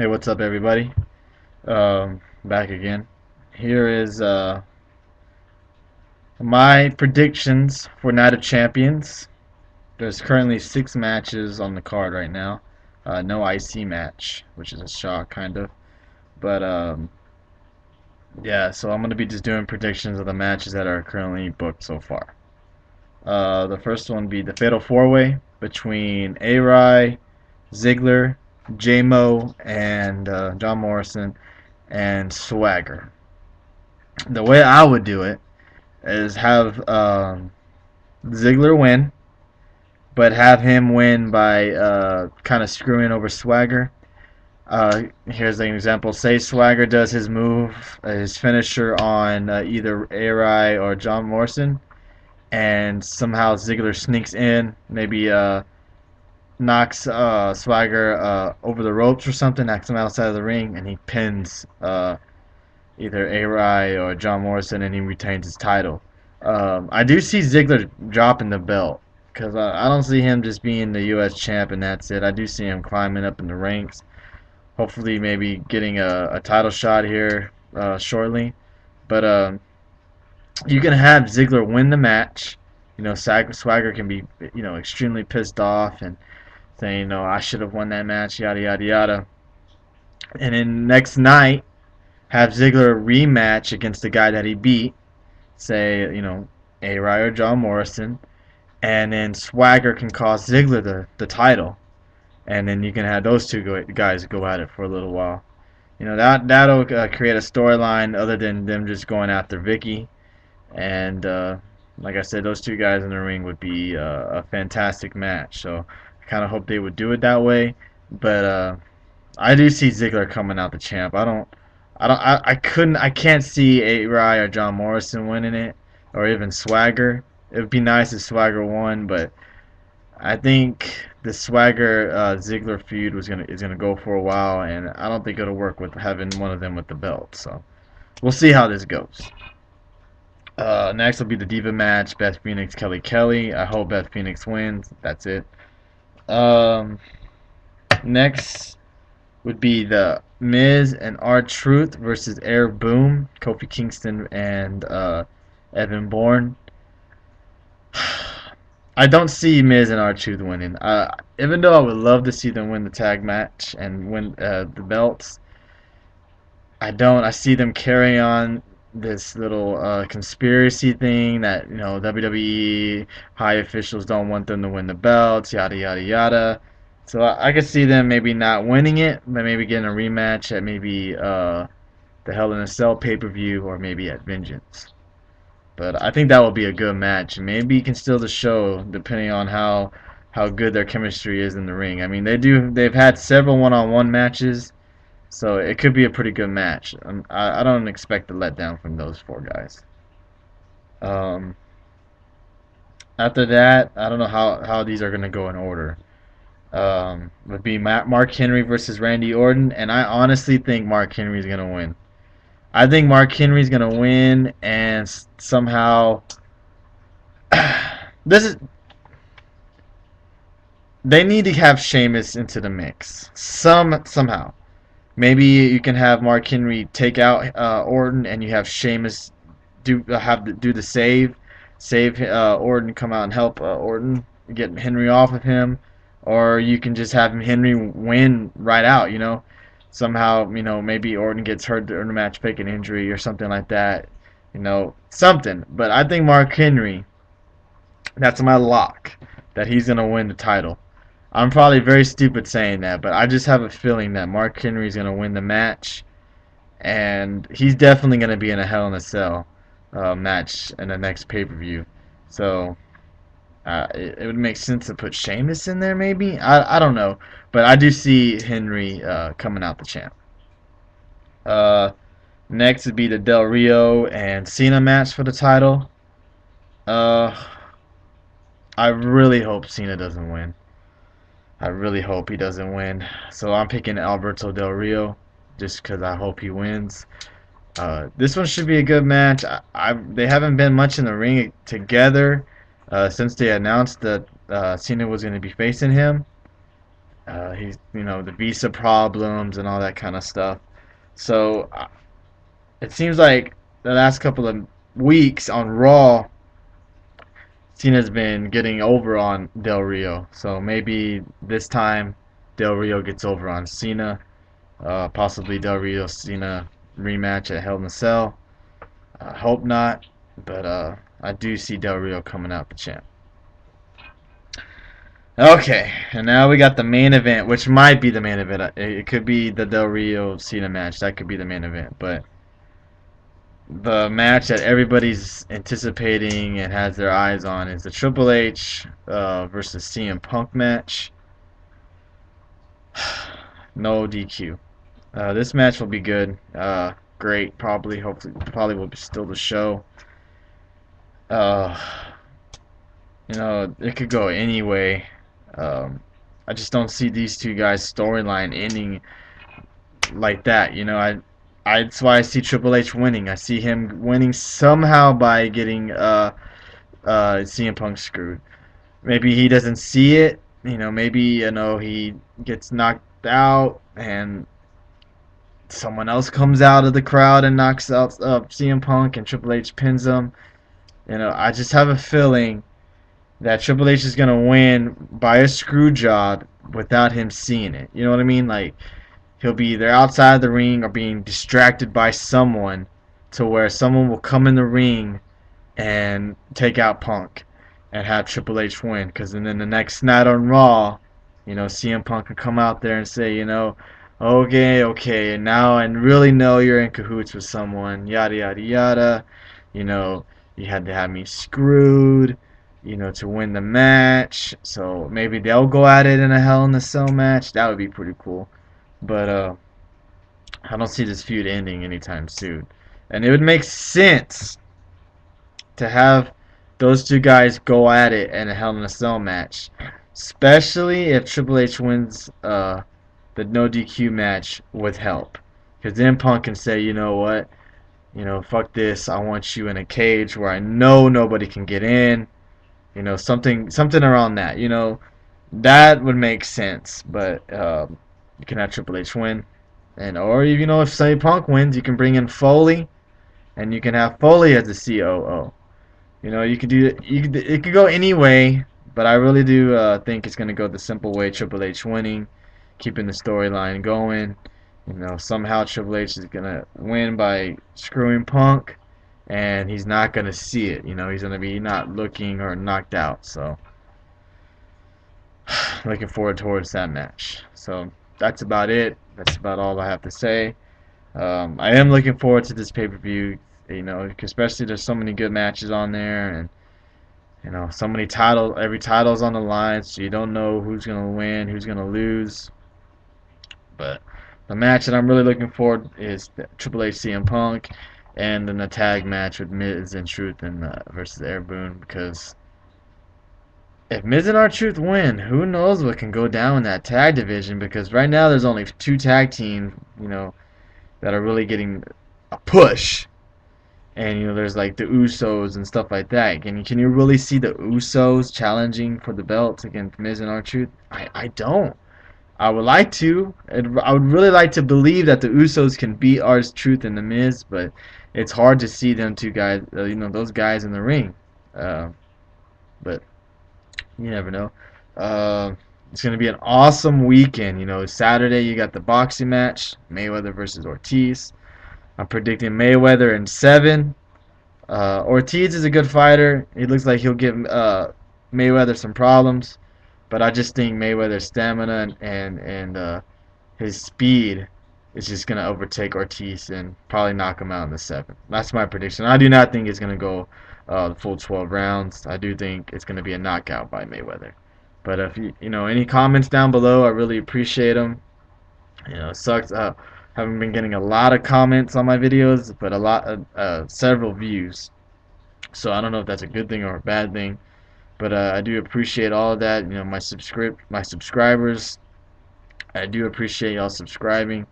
Hey, what's up, everybody? Back again. Here is my predictions for Night of Champions. There's currently 6 matches on the card right now. No IC match, which is a shock, kind of. But yeah, so I'm gonna be just doing predictions of the matches that are currently booked so far. The first one be the Fatal 4-Way between A-Rai, Ziggler, J-Mo, and John Morrison and Swagger. The way I would do it is have Ziggler win, but have him win by kind of screwing over Swagger. Here's an example. Say Swagger does his move, his finisher on either A-Rai or John Morrison, and somehow Ziggler sneaks in, maybe knocks Swagger over the ropes or something, knocks him outside of the ring, and he pins either A-Rai or John Morrison, and he retains his title. I do see Ziggler dropping the belt because I don't see him just being the U.S. champ and that's it. I do see him climbing up in the ranks. Hopefully, maybe getting a title shot here shortly. But you can have Ziggler win the match. You know, Swagger can be extremely pissed off and saying, I should have won that match, yada yada yada. And then next night, have Ziggler rematch against the guy that he beat, say, A-Rai or John Morrison, and then Swagger can cost Ziggler the title, and then you can have those two guys go at it for a little while. That'll create a storyline other than them just going after Vicky, and like I said, those two guys in the ring would be a fantastic match. So I kind of hope they would do it that way, but I do see Ziggler coming out the champ. I can't see A-Rai or John Morrison winning it, or even Swagger. It would be nice if Swagger won, but I think the Swagger Ziggler feud is gonna go for a while, and I don't think it'll work with having one of them with the belt. So we'll see how this goes. Next will be the Diva match: Beth Phoenix, Kelly Kelly. I hope Beth Phoenix wins. That's it. Um, Next would be the Miz and R-Truth versus Air Boom, Kofi Kingston, and Evan Bourne. I don't see Miz and R-Truth winning. Even though I would love to see them win the tag match and win the belts, I don't. I see them carry on this little conspiracy thing that WWE high officials don't want them to win the belts, yada yada yada. So I could see them maybe not winning it, but maybe getting a rematch at maybe the Hell in a Cell pay-per-view or maybe at Vengeance. But I think that will be a good match. Maybe you can steal the show depending on how good their chemistry is in the ring. I mean, they've had several one-on-one matches, so it could be a pretty good match. I don't expect a letdown from those four guys. Um, After that, I don't know how these are going to go in order. Would be Mark Henry versus Randy Orton, and I honestly think Mark Henry's going to win. I think Mark Henry's going to win, and somehow this is they need to have Sheamus into the mix somehow. Maybe you can have Mark Henry take out Orton, and you have Sheamus do the save Orton, come out and help Orton get Henry off of him, or you can just have Henry win right out. Somehow maybe Orton gets hurt during the match, fake an injury or something like that. Something. But I think Mark Henry, that's my lock, that he's gonna win the title. I'm probably very stupid saying that, but I just have a feeling that Mark Henry's going to win the match, and he's definitely going to be in a Hell in a Cell match in the next pay-per-view. So it would make sense to put Sheamus in there, maybe? I don't know, but I do see Henry coming out the champ. Uh, Next would be the Del Rio and Cena match for the title. Uh, I really hope Cena doesn't win. I really hope he doesn't win. So I'm picking Alberto Del Rio just because I hope he wins. This one should be a good match. They haven't been much in the ring together since they announced that Cena was going to be facing him. He's, the visa problems and all that kind of stuff. So it seems like the last couple of weeks on Raw, Cena's been getting over on Del Rio. So maybe this time Del Rio gets over on Cena. Possibly Del Rio Cena rematch at Hell in a Cell. I hope not, but I do see Del Rio coming out the champ. Okay, and now we got the main event, which might be the main event. It could be the Del Rio Cena match. That could be the main event, but the match that everybody's anticipating and has their eyes on is the Triple H versus CM Punk match. No DQ. This match will be good. Great, probably. Hopefully, probably will be still the show. Uh, it could go any way. I just don't see these two guys' storyline ending like that. That's why I see Triple H winning. I see him winning somehow by getting CM Punk screwed. Maybe he doesn't see it. Maybe he gets knocked out and someone else comes out of the crowd and knocks out CM Punk and Triple H pins him. I just have a feeling that Triple H is gonna win by a screw job without him seeing it. You know what I mean? Like he'll be either outside the ring or being distracted by someone to where someone will come in the ring and take out Punk and have Triple H win. Because then the next night on Raw, CM Punk can come out there and say, okay, now I really know you're in cahoots with someone, yada, yada, yada. You had to have me screwed, to win the match. So maybe they'll go at it in a Hell in a Cell match. That would be pretty cool. But I don't see this feud ending anytime soon. And it would make sense to have those two guys go at it in a Hell in a Cell match. Especially if Triple H wins the no DQ match with help. Because then Punk can say, you know what? Fuck this. I want you in a cage where I know nobody can get in. Something around that. That would make sense. But you can have Triple H win. Or if say Punk wins, you can bring in Foley, and you can have Foley as the COO. You could do it could go any way, but I really do think it's gonna go the simple way, Triple H winning, keeping the storyline going. Somehow Triple H is gonna win by screwing Punk, and he's not gonna see it. He's gonna be not looking or knocked out. So looking forward towards that match. So that's about it. That's about all I have to say. I am looking forward to this pay-per-view. Especially there's so many good matches on there, and so many titles. Every title's on the line, so you don't know who's gonna win, who's gonna lose. But the match that I'm really looking for is the Triple H CM Punk, and then the tag match with Miz and Truth and versus Air Boone. Because if Miz and R-Truth win, who knows what can go down in that tag division? Because right now there's only two tag teams, that are really getting a push. And there's like the Usos and stuff like that. Can you really see the Usos challenging for the belts against Miz and R-Truth? I don't. I would like to. I would really like to believe that the Usos can beat R-Truth and the Miz, but it's hard to see them two guys, those guys in the ring. But you never know. It's going to be an awesome weekend. Saturday you got the boxing match, Mayweather versus Ortiz. I'm predicting Mayweather in 7. Ortiz is a good fighter. He looks like he'll give Mayweather some problems, but I just think Mayweather's stamina and his speed is just going to overtake Ortiz and probably knock him out in the 7th. That's my prediction. I do not think it's going to go the full 12 rounds. I do think it's going to be a knockout by Mayweather. But if any comments down below, I really appreciate them. It sucks. Haven't been getting a lot of comments on my videos, but a lot several views. So I don't know if that's a good thing or a bad thing. But I do appreciate all of that. My subscribers. I do appreciate y'all subscribing.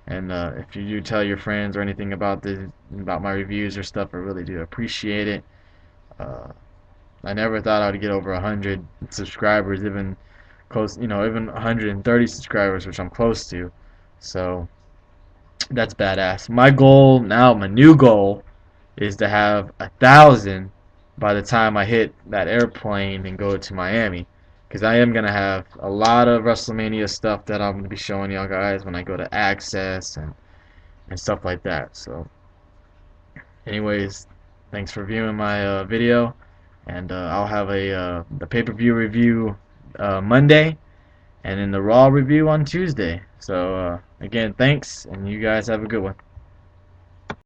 And if you do tell your friends or anything about my reviews or stuff, I really do appreciate it. I never thought I would get over 100 subscribers even close, even 130 subscribers, which I'm close to. So that's badass. My goal now, my new goal, is to have 1,000 by the time I hit that airplane and go to Miami. Because I am going to have a lot of WrestleMania stuff that I'm going to be showing y'all guys when I go to Access and stuff like that. So, anyways, thanks for viewing my video. And I'll have the pay-per-view review Monday, and then the Raw review on Tuesday. So, again, thanks, and you guys have a good one.